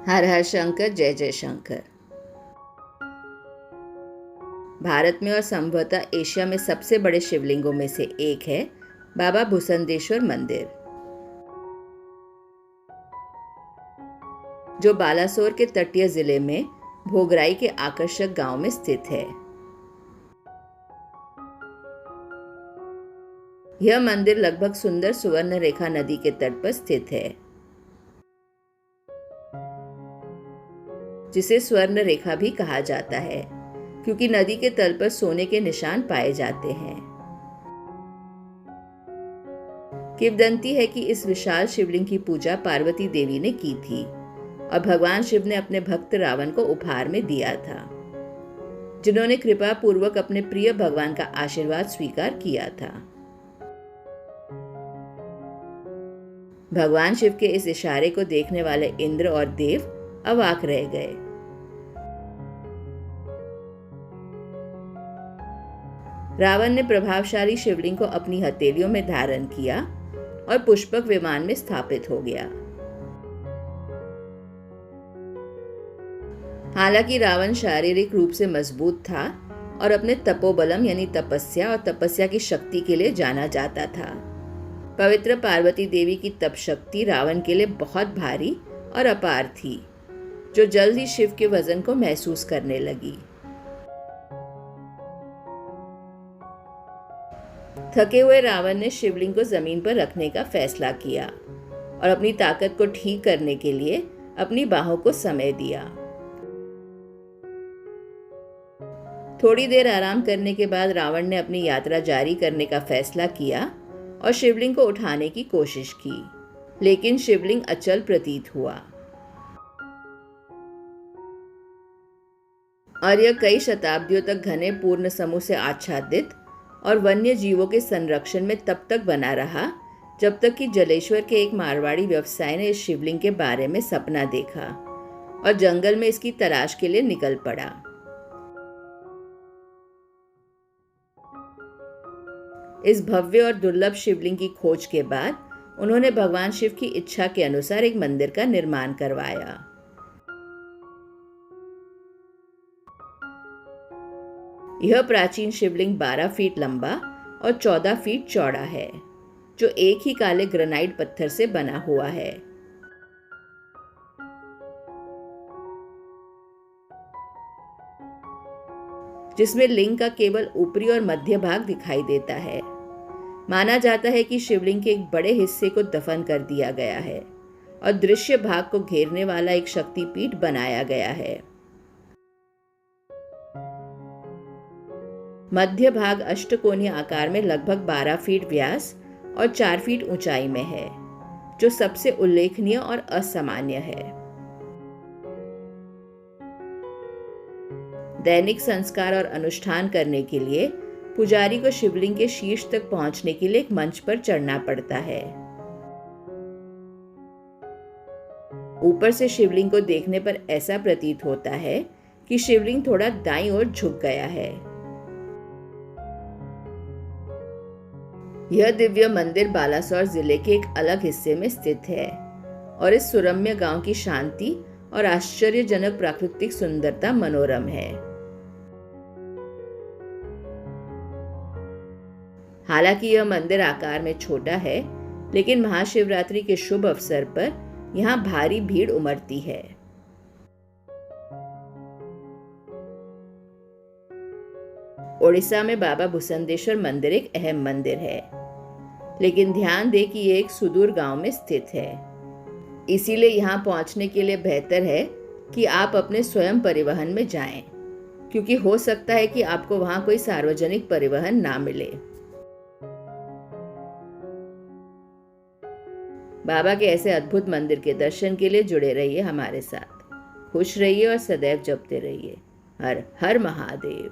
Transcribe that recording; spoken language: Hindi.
हर हर शंकर, जय जय शंकर। भारत में और संभवतः एशिया में सबसे बड़े शिवलिंगों में से एक है बाबा भुसंदेश्वर मंदिर, जो बालासोर के तटीय जिले में भोगराई के आकर्षक गांव में स्थित है। यह मंदिर लगभग सुंदर सुवर्ण रेखा नदी के तट पर स्थित है, जिसे स्वर्ण रेखा भी कहा जाता है क्योंकि नदी के तल पर सोने के निशान पाए जाते हैं। किंवदंती है कि इस विशाल शिवलिंग की पूजा पार्वती देवी ने की थी और भगवान शिव ने अपने भक्त रावण को उपहार में दिया था, जिन्होंने कृपा पूर्वक अपने प्रिय भगवान का आशीर्वाद स्वीकार किया था। भगवान शिव के इस इशारे को देखने वाले इंद्र और देव अवाक रह गए। रावण ने प्रभावशाली शिवलिंग को अपनी हथेलियों में धारण किया और पुष्पक विमान में स्थापित हो गया। हालांकि रावण शारीरिक रूप से मजबूत था और अपने तपोबलम यानी तपस्या और तपस्या की शक्ति के लिए जाना जाता था। पवित्र पार्वती देवी की तप शक्ति रावण के लिए बहुत भारी और अपार थी, जो जल्द ही शिव के वजन को महसूस करने लगी। थके हुए रावण ने शिवलिंग को जमीन पर रखने का फैसला किया और अपनी ताकत को ठीक करने के लिए अपनी बाहों को समय दिया। थोड़ी देर आराम करने के बाद रावण ने अपनी यात्रा जारी करने का फैसला किया और शिवलिंग को उठाने की कोशिश की, लेकिन शिवलिंग अचल प्रतीत हुआ और यह कई शताब्दियों तक घने पूर्ण समूह से आच्छादित और वन्य जीवों के संरक्षण में तब तक बना रहा जब तक कि जलेश्वर के एक मारवाड़ी व्यवसायी ने इस शिवलिंग के बारे में सपना देखा और जंगल में इसकी तलाश के लिए निकल पड़ा। इस भव्य और दुर्लभ शिवलिंग की खोज के बाद उन्होंने भगवान शिव की इच्छा के अनुसार एक मंदिर का निर्माण करवाया। यह प्राचीन शिवलिंग 12 फीट लंबा और 14 फीट चौड़ा है, जो एक ही काले ग्रेनाइट पत्थर से बना हुआ है। जिसमें लिंग का केवल ऊपरी और मध्य भाग दिखाई देता है। माना जाता है कि शिवलिंग के एक बड़े हिस्से को दफन कर दिया गया है और दृश्य भाग को घेरने वाला एक शक्तिपीठ बनाया गया है। मध्य भाग अष्टकोणीय आकार में लगभग 12 फीट व्यास और 4 फीट ऊंचाई में है, जो सबसे उल्लेखनीय और असामान्य है। दैनिक संस्कार और अनुष्ठान करने के लिए पुजारी को शिवलिंग के शीर्ष तक पहुंचने के लिए एक मंच पर चढ़ना पड़ता है। ऊपर से शिवलिंग को देखने पर ऐसा प्रतीत होता है कि शिवलिंग थोड़ा दाईं ओर झुक गया है। यह दिव्य मंदिर बालासोर जिले के एक अलग हिस्से में स्थित है और इस सुरम्य गांव की शांति और आश्चर्यजनक प्राकृतिक सुंदरता मनोरम है। हालांकि यह मंदिर आकार में छोटा है, लेकिन महाशिवरात्रि के शुभ अवसर पर यहाँ भारी भीड़ उमड़ती है। ओडिशा में बाबा भुसंदेश्वर मंदिर एक अहम मंदिर है, लेकिन ध्यान दें कि ये एक सुदूर गांव में स्थित है। इसीलिए यहाँ पहुँचने के लिए बेहतर है कि आप अपने स्वयं परिवहन में जाएं, क्योंकि हो सकता है कि आपको वहाँ कोई सार्वजनिक परिवहन ना मिले। बाबा के ऐसे अद्भुत मंदिर के दर्शन के लिए जुड़े रहिए हमारे साथ। खुश रहिए और सदैव जपते रहिए। हर हर महादेव।